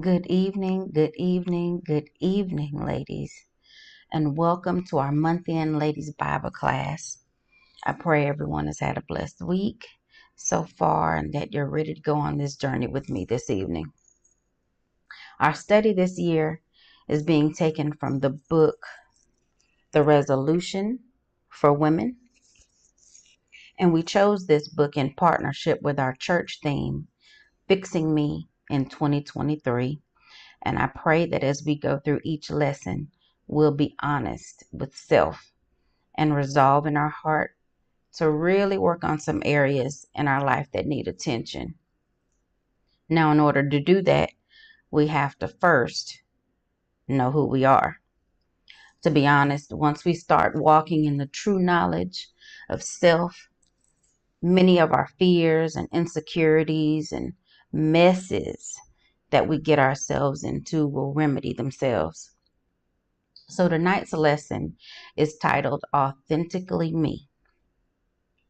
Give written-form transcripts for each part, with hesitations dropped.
Good evening, good evening, ladies, and welcome to our month-end ladies Bible class. I pray everyone has had a blessed week so far and that you're ready to go on this journey with me this evening. Our study this year is being taken from the book, The Resolution for Women, and we chose this book in partnership with our church theme, Fixing Me in 2023. And I pray that as we go through each lesson, we'll be honest with self and resolve in our heart to really work on some areas in our life that need attention. Now, in order to do that, we have to first know who we are. To be honest, once we start walking in the true knowledge of self, many of our fears and insecurities and messes that we get ourselves into will remedy themselves. So tonight's lesson is titled Authentically Me.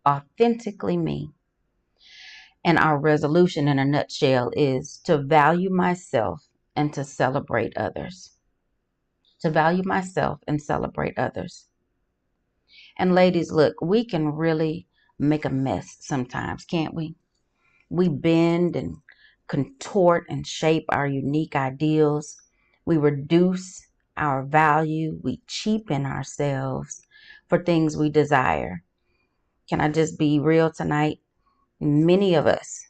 Authentically Me. And our resolution in a nutshell is to value myself and to celebrate others. To value myself and celebrate others. And ladies, look, we can really make a mess sometimes, can't we? We bend and contort and shape our unique ideals. We reduce our value. We cheapen ourselves for things we desire. Can I just be real tonight? Many of us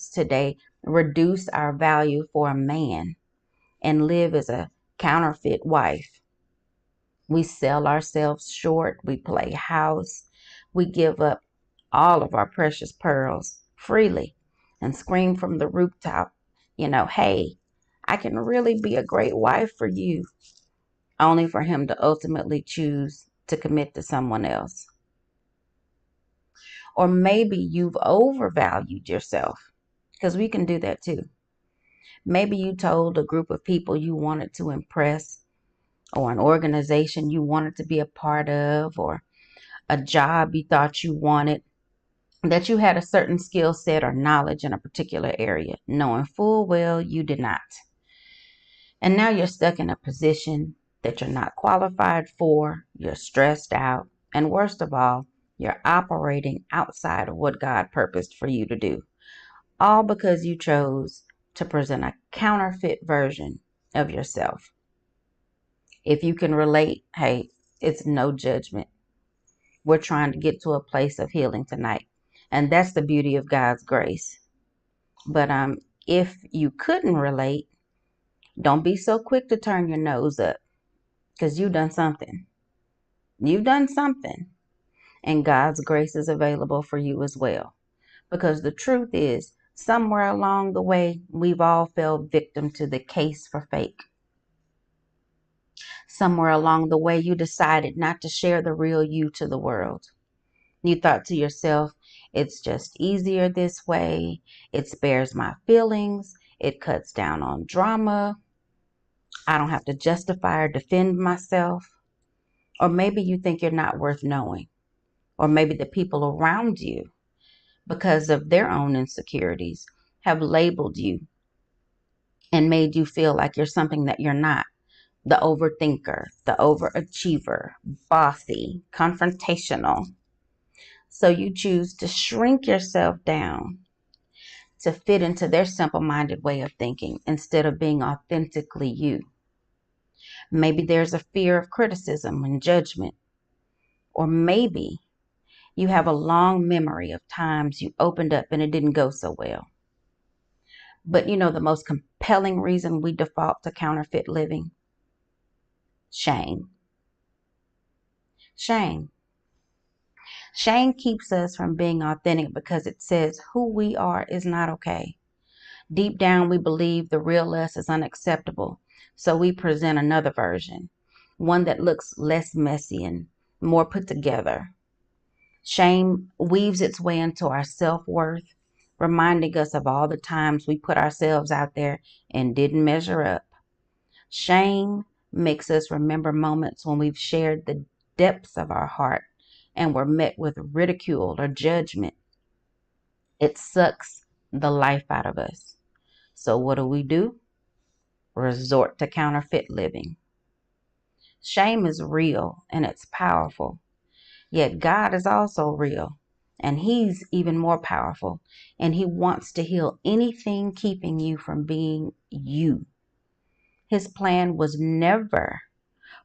today reduce our value for a man and live as a counterfeit wife. We sell ourselves short. We play house. We give up all of our precious pearls freely and scream from the rooftop, hey, I can really be a great wife for you, only for him to ultimately choose to commit to someone else. Or maybe you've overvalued yourself, because we can do that too. Maybe you told a group of people you wanted to impress, or an organization you wanted to be a part of, or a job you thought you wanted, that you had a certain skill set or knowledge in a particular area, knowing full well you did not. And now you're stuck in a position that you're not qualified for, you're stressed out, and worst of all, you're operating outside of what God purposed for you to do. All because you chose to present a counterfeit version of yourself. If you can relate, hey, it's no judgment. We're trying to get to a place of healing tonight. And that's the beauty of God's grace. But if you couldn't relate, don't be so quick to turn your nose up, because you've done something. You've done something. And God's grace is available for you as well. Because the truth is, somewhere along the way, we've all fell victim to the case for fake. Somewhere along the way, you decided not to share the real you to the world. You thought to yourself, it's just easier this way. It spares my feelings. It cuts down on drama. I don't have to justify or defend myself. Or maybe you think you're not worth knowing. Or maybe the people around you, because of their own insecurities, have labeled you and made you feel like you're something that you're not. The overthinker, the overachiever, bossy, confrontational. So you choose to shrink yourself down to fit into their simple-minded way of thinking instead of being authentically you. Maybe there's a fear of criticism and judgment. Or maybe you have a long memory of times you opened up and it didn't go so well. But the most compelling reason we default to counterfeit living? Shame. Shame. Shame keeps us from being authentic because it says who we are is not okay. Deep down, we believe the real us is unacceptable, so we present another version, one that looks less messy and more put together. Shame weaves its way into our self-worth, reminding us of all the times we put ourselves out there and didn't measure up. Shame makes us remember moments when we've shared the depths of our heart and were met with ridicule or judgment. It sucks the life out of us. So what do? Resort to counterfeit living. Shame is real and it's powerful. Yet God is also real and He's even more powerful. And He wants to heal anything keeping you from being you. His plan was never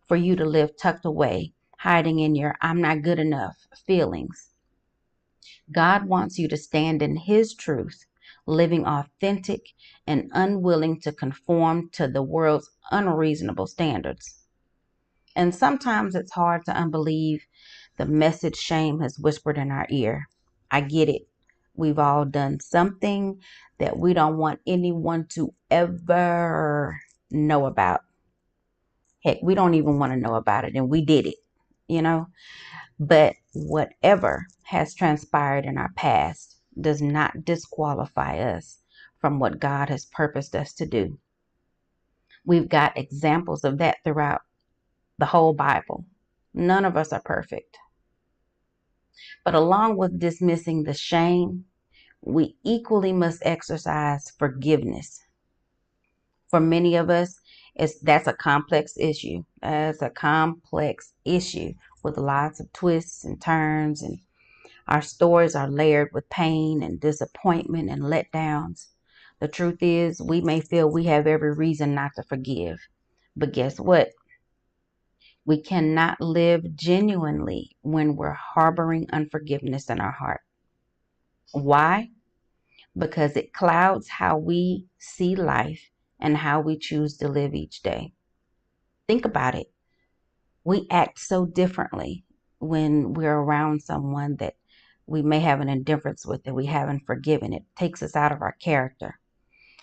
for you to live tucked away, hiding in your I'm not good enough feelings. God wants you to stand in His truth, living authentic and unwilling to conform to the world's unreasonable standards. And sometimes it's hard to unbelieve the message shame has whispered in our ear. I get it. We've all done something that we don't want anyone to ever know about. Heck, we don't even want to know about it, and we did it, you know? But whatever has transpired in our past does not disqualify us from what God has purposed us to do. We've got examples of that throughout the whole Bible. None of us are perfect. But along with dismissing the shame, we equally must exercise forgiveness. For many of us, that's a complex issue. It's a complex issue with lots of twists and turns, and our stories are layered with pain and disappointment and letdowns. The truth is, we may feel we have every reason not to forgive. But guess what? We cannot live genuinely when we're harboring unforgiveness in our heart. Why? Because it clouds how we see life and how we choose to live each day. Think about it. We act so differently when we're around someone that we may have an indifference with, that we haven't forgiven. It takes us out of our character.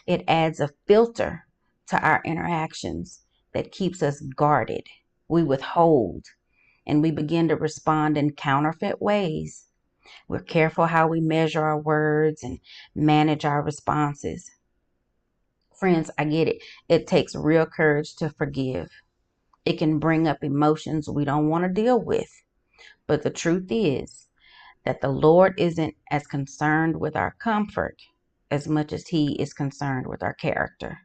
It adds a filter to our interactions that keeps us guarded. We withhold and we begin to respond in counterfeit ways. We're careful how we measure our words and manage our responses. Friends, I get it. It takes real courage to forgive. It can bring up emotions we don't want to deal with. But the truth is that the Lord isn't as concerned with our comfort as much as He is concerned with our character.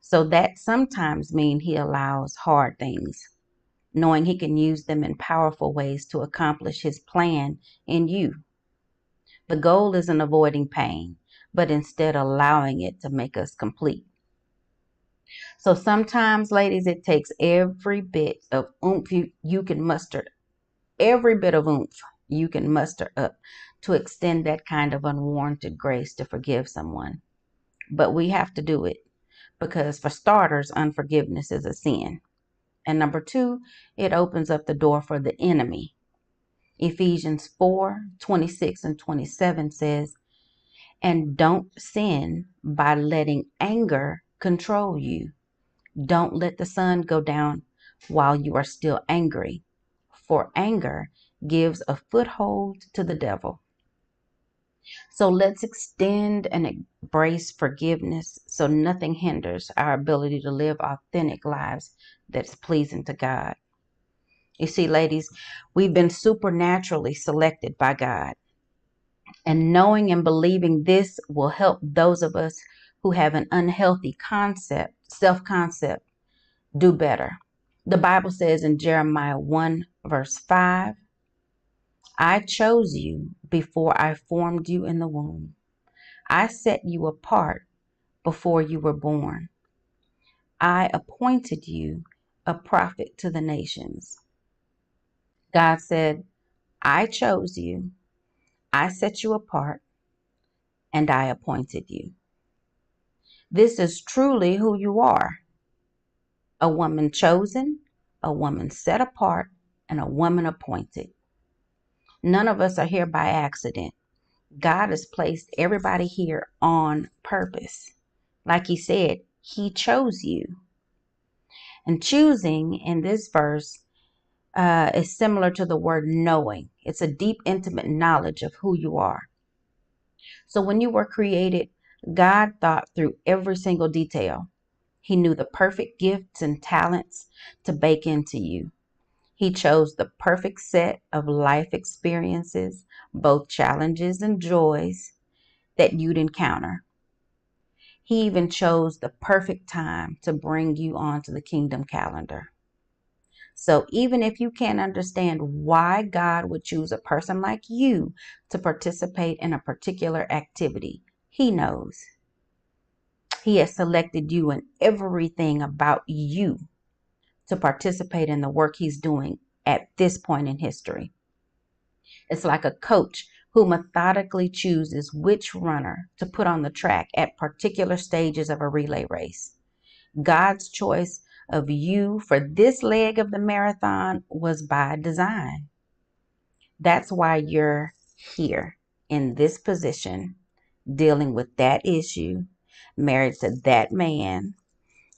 So that sometimes means He allows hard things, knowing He can use them in powerful ways to accomplish His plan in you. The goal isn't avoiding pain, but instead allowing it to make us complete. So sometimes, ladies, it takes every bit of oomph you can muster, every bit of oomph you can muster up to extend that kind of unwarranted grace to forgive someone. But we have to do it because, for starters, unforgiveness is a sin. And number two, it opens up the door for the enemy. Ephesians 4:26 and 27 says, and don't sin by letting anger control you. Don't let the sun go down while you are still angry, for anger gives a foothold to the devil. So let's extend and embrace forgiveness so nothing hinders our ability to live authentic lives that's pleasing to God. You see, ladies, we've been supernaturally selected by God. And knowing and believing this will help those of us who have an unhealthy self-concept, do better. The Bible says in Jeremiah 1 verse 5, I chose you before I formed you in the womb. I set you apart before you were born. I appointed you a prophet to the nations. God said, I chose you, I set you apart, and I appointed you. This is truly who you are. A woman chosen, a woman set apart, and a woman appointed. None of us are here by accident. God has placed everybody here on purpose. Like He said, He chose you. And choosing in this verse is similar to the word knowing. It's a deep, intimate knowledge of who you are. So when you were created, God thought through every single detail. He knew the perfect gifts and talents to bake into you. He chose the perfect set of life experiences, both challenges and joys, that you'd encounter. He even chose the perfect time to bring you onto the kingdom calendar. So even if you can't understand why God would choose a person like you to participate in a particular activity, He knows. He has selected you and everything about you to participate in the work He's doing at this point in history. It's like a coach who methodically chooses which runner to put on the track at particular stages of a relay race. God's choice of you for this leg of the marathon was by design. That's why you're here in this position, dealing with that issue, married to that man,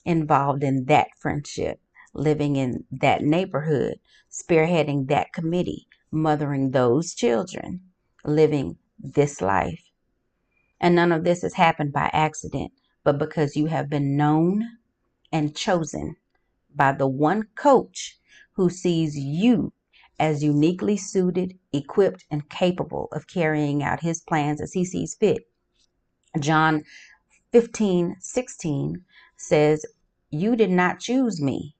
involved in that friendship, living in that neighborhood, spearheading that committee, mothering those children, living this life. And none of this has happened by accident, but because you have been known and chosen by the one coach who sees you as uniquely suited, equipped, and capable of carrying out his plans as he sees fit. John 15:16 says, "You did not choose me,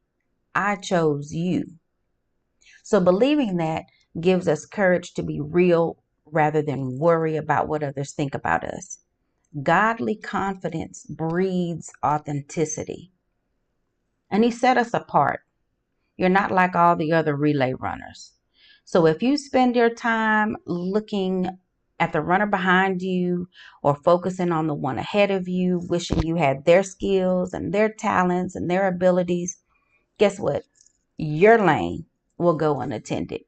I chose you." So believing that gives us courage to be real rather than worry about what others think about us. Godly confidence breeds authenticity. And He set us apart. You're not like all the other relay runners. So if you spend your time looking at the runner behind you or focusing on the one ahead of you, wishing you had their skills and their talents and their abilities, guess what? Your lane will go unattended.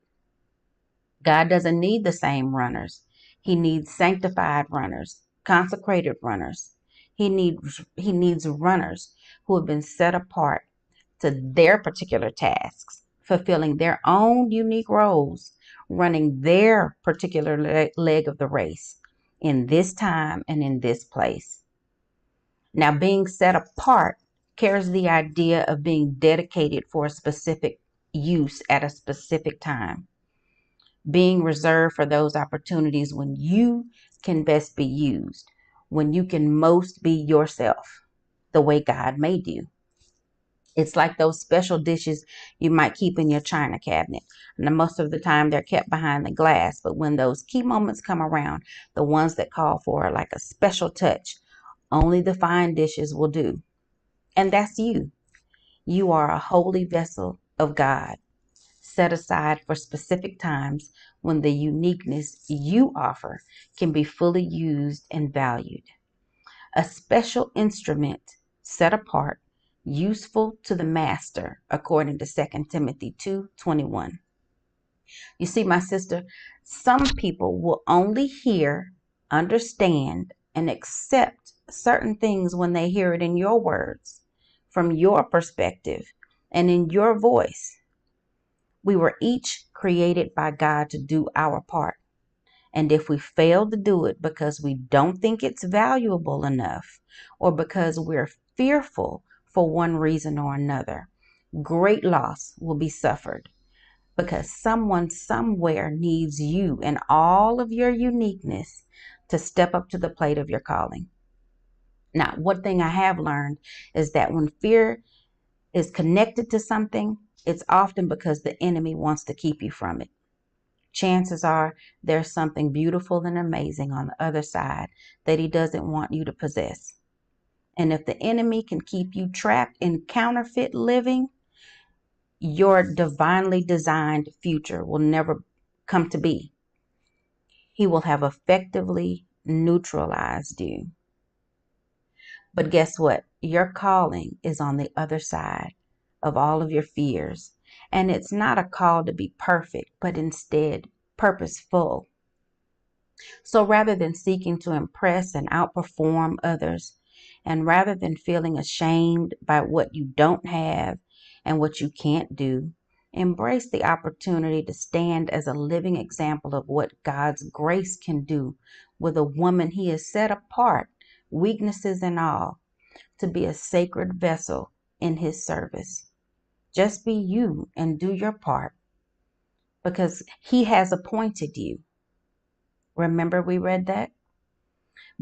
God doesn't need the same runners. He needs sanctified runners, consecrated runners. He needs runners who have been set apart to their particular tasks, fulfilling their own unique roles, running their particular leg of the race in this time and in this place. Now, being set apart carries the idea of being dedicated for a specific use at a specific time, being reserved for those opportunities when you can best be used, when you can most be yourself, the way God made you. It's like those special dishes you might keep in your china cabinet. And most of the time they're kept behind the glass. But when those key moments come around, the ones that call for like a special touch, only the fine dishes will do. And that's you. You are a holy vessel of God, set aside for specific times when the uniqueness you offer can be fully used and valued. A special instrument set apart, useful to the master, according to 2 Timothy 2:21. You see, my sister, some people will only hear, understand, and accept certain things when they hear it in your words, from your perspective, and in your voice. We were each created by God to do our part. And if we fail to do it because we don't think it's valuable enough, or because we're fearful for one reason or another, great loss will be suffered, because someone somewhere needs you and all of your uniqueness to step up to the plate of your calling. Now, one thing I have learned is that when fear is connected to something, it's often because the enemy wants to keep you from it. Chances are there's something beautiful and amazing on the other side that he doesn't want you to possess. And if the enemy can keep you trapped in counterfeit living, your divinely designed future will never come to be. He will have effectively neutralized you. But guess what? Your calling is on the other side of all of your fears. And it's not a call to be perfect, but instead purposeful. So rather than seeking to impress and outperform others, and rather than feeling ashamed by what you don't have and what you can't do, embrace the opportunity to stand as a living example of what God's grace can do with a woman He has set apart, weaknesses and all, to be a sacred vessel in His service. Just be you and do your part, because He has appointed you. Remember we read that?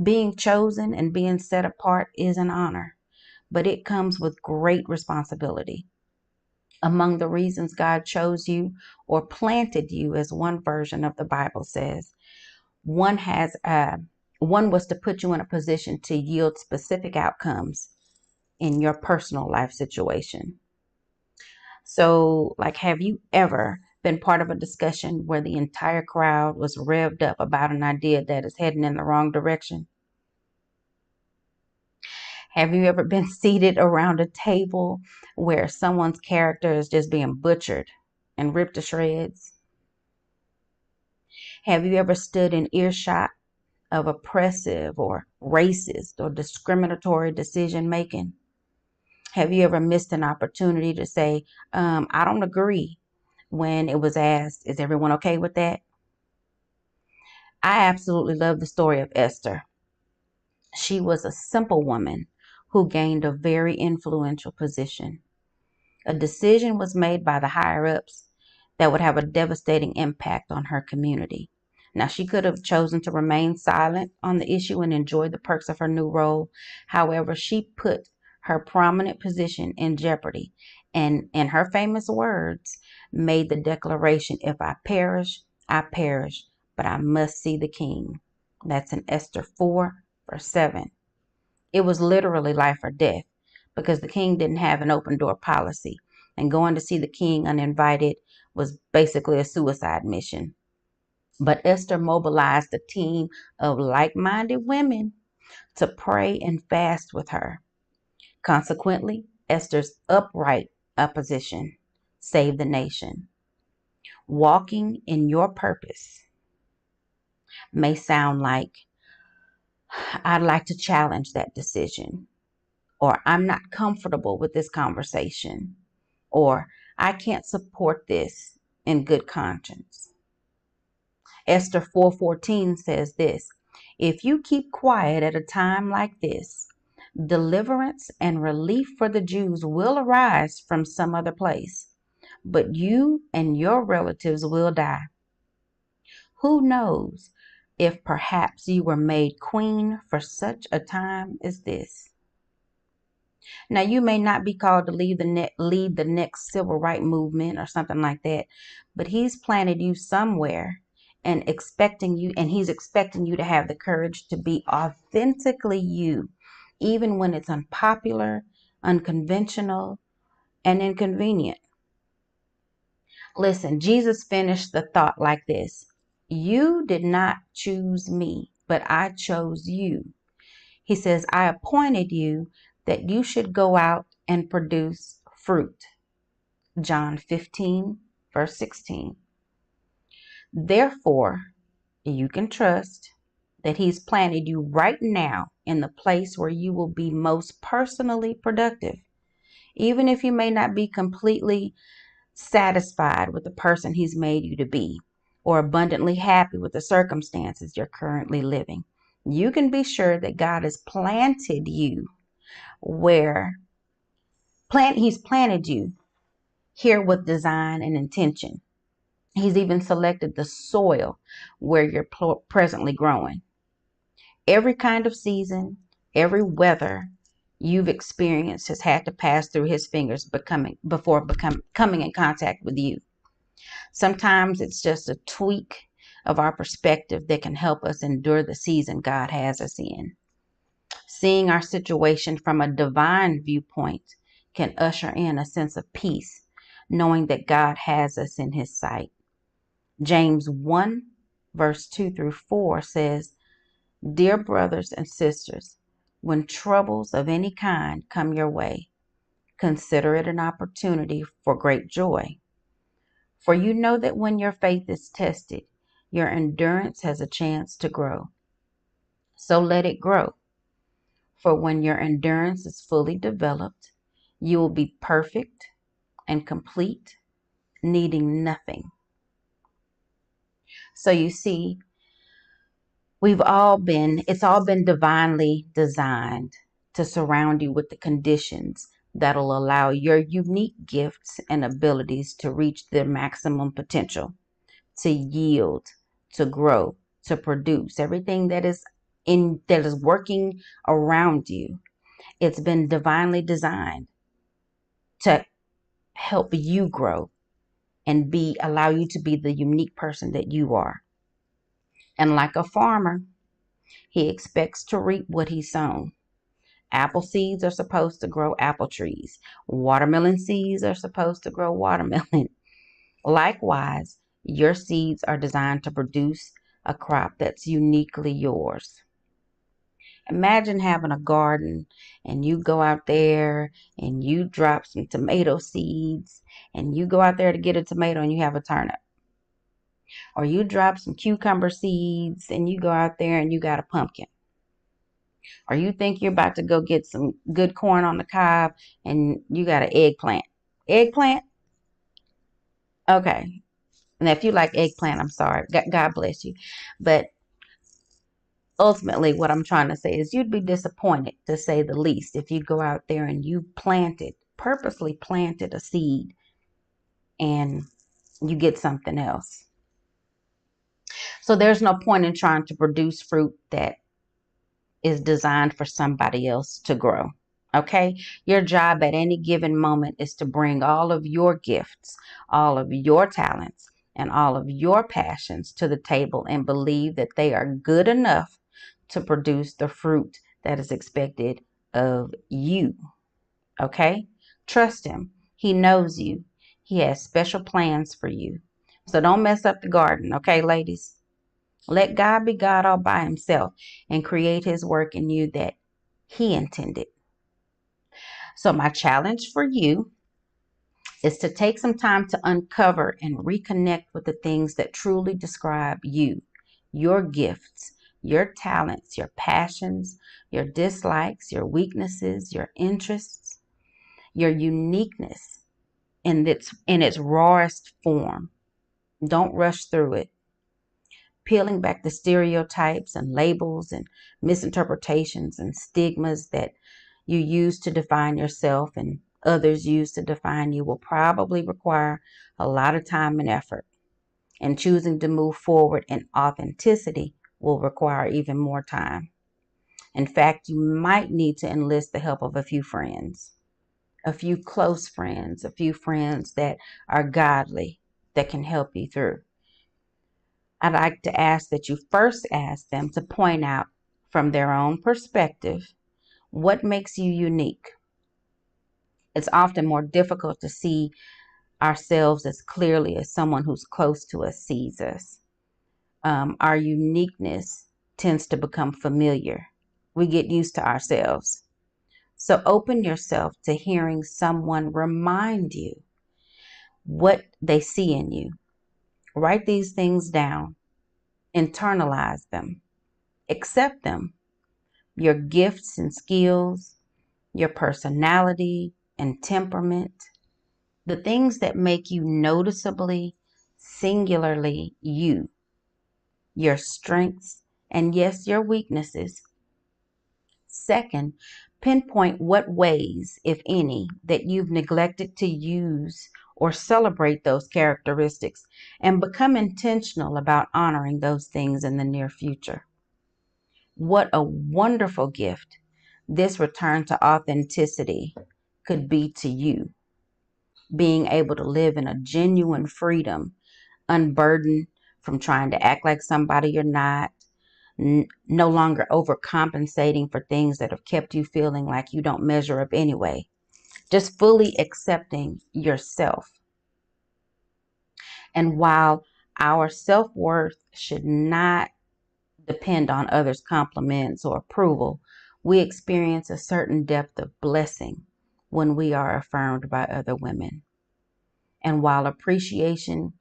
Being chosen and being set apart is an honor, but it comes with great responsibility. Among the reasons God chose you or planted you, as one version of the Bible says, one has one was to put you in a position to yield specific outcomes in your personal life situation. So, like, have you ever been part of a discussion where the entire crowd was revved up about an idea that is heading in the wrong direction? Have you ever been seated around a table where someone's character is just being butchered and ripped to shreds? Have you ever stood in earshot of oppressive or racist or discriminatory decision making? Have you ever missed an opportunity to say, I don't agree, when it was asked, is everyone okay with that? I absolutely love the story of Esther. She was a simple woman who gained a very influential position. A decision was made by the higher ups that would have a devastating impact on her community. Now, she could have chosen to remain silent on the issue and enjoy the perks of her new role. However, she put her prominent position in jeopardy and, in her famous words, made the declaration, if I perish, I perish, but I must see the king. That's in Esther 4, verse 7. It was literally life or death because the king didn't have an open door policy, and going to see the king uninvited was basically a suicide mission. But Esther mobilized a team of like-minded women to pray and fast with her. Consequently, Esther's upright opposition saved the nation. Walking in your purpose may sound like, I'd like to challenge that decision, or I'm not comfortable with this conversation, or I can't support this in good conscience. Esther 4:14 says this, if you keep quiet at a time like this, deliverance and relief for the Jews will arise from some other place, but you and your relatives will die. Who knows if perhaps you were made queen for such a time as this? Now, you may not be called to lead the next civil rights movement or something like that, but he's planted you somewhere and he's expecting you to have the courage to be authentically you, even when it's unpopular, unconventional, and inconvenient. Listen, Jesus finished the thought like this. You did not choose me, but I chose you. He says, I appointed you that you should go out and produce fruit. John 15, verse 16. Therefore, you can trust that he's planted you right now in the place where you will be most personally productive. Even if you may not be completely satisfied with the person he's made you to be, or abundantly happy with the circumstances you're currently living, you can be sure that God has planted you he's planted you here with design and intention. He's even selected the soil where you're presently growing. Every kind of season, every weather you've experienced has had to pass through his fingers coming in contact with you. Sometimes it's just a tweak of our perspective that can help us endure the season God has us in. Seeing our situation from a divine viewpoint can usher in a sense of peace, knowing that God has us in his sight. James 1, verse 2 through 4 says, Dear brothers and sisters, when troubles of any kind come your way, consider it an opportunity for great joy. For you know that when your faith is tested, your endurance has a chance to grow. So let it grow. For when your endurance is fully developed, you will be perfect and complete, needing nothing. So you see, it's all been divinely designed to surround you with the conditions that'll allow your unique gifts and abilities to reach their maximum potential, to yield, to grow, to produce everything that is that is working around you. It's been divinely designed to help you grow and allow you to be the unique person that you are. And like a farmer, he expects to reap what he's sown. Apple seeds are supposed to grow apple trees. Watermelon seeds are supposed to grow watermelon. Likewise, your seeds are designed to produce a crop that's uniquely yours. Imagine having a garden and you go out there and you drop some tomato seeds and you go out there to get a tomato and you have a turnip. Or you drop some cucumber seeds and you go out there and you got a pumpkin. Or you think you're about to go get some good corn on the cob and you got an eggplant. Eggplant? Okay. And if you like eggplant, I'm sorry. God bless you. But ultimately, what I'm trying to say is you'd be disappointed, to say the least, if you go out there and you purposely planted a seed and you get something else. So there's no point in trying to produce fruit that is designed for somebody else to grow. Okay? Your job at any given moment is to bring all of your gifts, all of your talents, and all of your passions to the table and believe that they are good enough to produce the fruit that is expected of you. Okay? Trust him. He knows you. He has special plans for you. So don't mess up the garden, okay, ladies? Let God be God all by himself and create his work in you that he intended. So my challenge for you is to take some time to uncover and reconnect with the things that truly describe you, your gifts, your talents, your passions, your dislikes, your weaknesses, your interests, your uniqueness in its rawest form. Don't rush through it. Peeling back the stereotypes and labels and misinterpretations and stigmas that you use to define yourself and others use to define you will probably require a lot of time and effort. And choosing to move forward in authenticity will require even more time. In fact, you might need to enlist the help of a few friends, a few close friends, a few friends that are godly that can help you through. I'd like to ask that you first ask them to point out from their own perspective what makes you unique. It's often more difficult to see ourselves as clearly as someone who's close to us sees us. Our uniqueness tends to become familiar. We get used to ourselves. So open yourself to hearing someone remind you what they see in you. Write these things down. Internalize them. Accept them. Your gifts and skills, your personality and temperament, the things that make you noticeably, singularly you, your strengths, and yes, your weaknesses. Second, pinpoint what ways, if any, that you've neglected to use or celebrate those characteristics and become intentional about honoring those things in the near future. What a wonderful gift this return to authenticity could be to you. Being able to live in a genuine freedom, unburdened from trying to act like somebody you're not, no longer overcompensating for things that have kept you feeling like you don't measure up anyway. Just fully accepting yourself. And while our self-worth should not depend on others' compliments or approval, we experience a certain depth of blessing when we are affirmed by other women. And while appreciation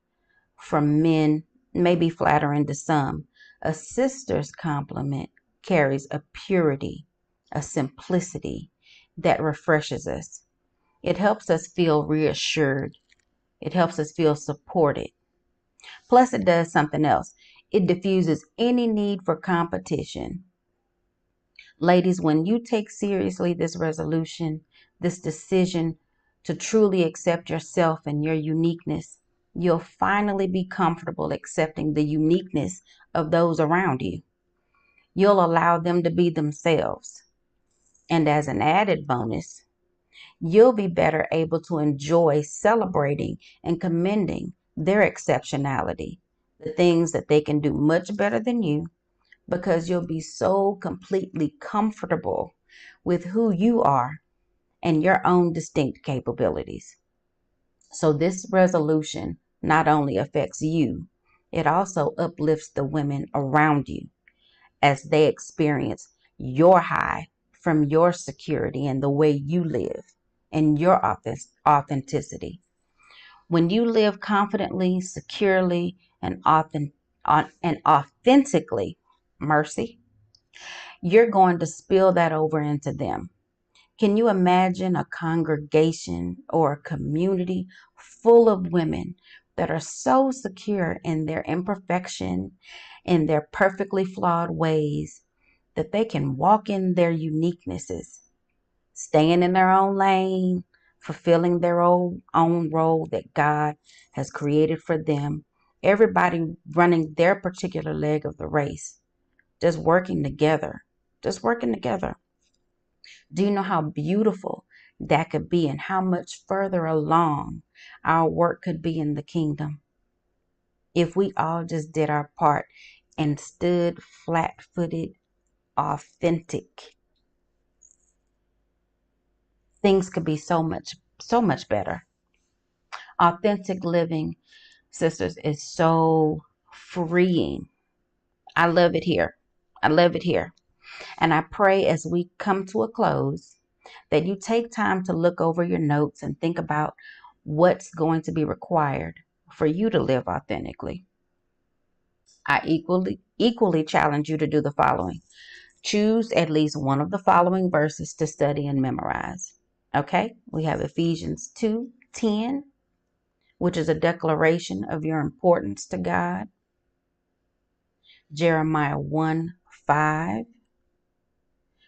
from men may be flattering to some, a sister's compliment carries a purity, a simplicity that refreshes us. It helps us feel reassured. It helps us feel supported. Plus, it does something else. It diffuses any need for competition. Ladies, when you take seriously this resolution, this decision to truly accept yourself and your uniqueness, you'll finally be comfortable accepting the uniqueness of those around you. You'll allow them to be themselves. And as an added bonus, you'll be better able to enjoy celebrating and commending their exceptionality, the things that they can do much better than you, because you'll be so completely comfortable with who you are and your own distinct capabilities. So this resolution not only affects you, it also uplifts the women around you as they experience your high from your security and the way you live and your authenticity. When you live confidently, securely, and authentically, mercy, you're going to spill that over into them. Can you imagine a congregation or a community full of women that are so secure in their imperfection, in their perfectly flawed ways, that they can walk in their uniquenesses, staying in their own lane, fulfilling their own role that God has created for them, everybody running their particular leg of the race, just working together, just working together. Do you know how beautiful that could be and how much further along our work could be in the kingdom if we all just did our part and stood flat-footed, authentic? Things could be so much better. Authentic living, sisters, is so freeing. I love it here. I love it here. And I pray as we come to a close that you take time to look over your notes and think about what's going to be required for you to live authentically. I equally challenge you to do the following. Choose at least one of the following verses to study and memorize. Okay? We have Ephesians 2:10, which is a declaration of your importance to God. Jeremiah 1:5,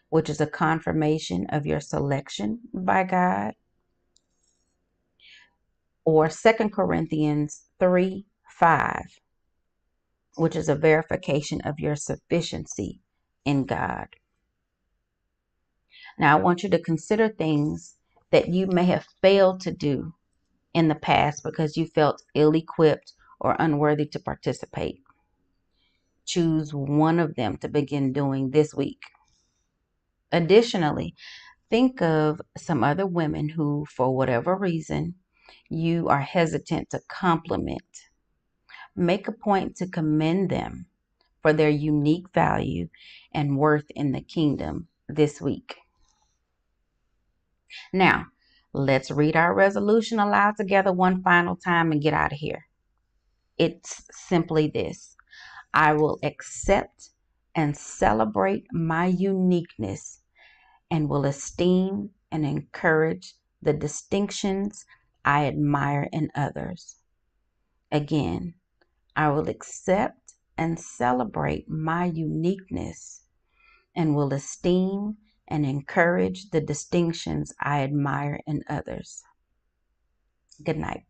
which is a confirmation of your selection by God. Or 2 Corinthians 3:5, which is a verification of your sufficiency in God. Now, I want you to consider things that you may have failed to do in the past because you felt ill-equipped or unworthy to participate. Choose one of them to begin doing this week. Additionally, think of some other women who, for whatever reason, you are hesitant to compliment. Make a point to commend them for their unique value and worth in the kingdom this week. Now, let's read our resolution aloud together one final time and get out of here. It's simply this: I will accept and celebrate my uniqueness and will esteem and encourage the distinctions I admire in others. Again, I will accept and celebrate my uniqueness and will esteem and encourage the distinctions I admire in others. Good night.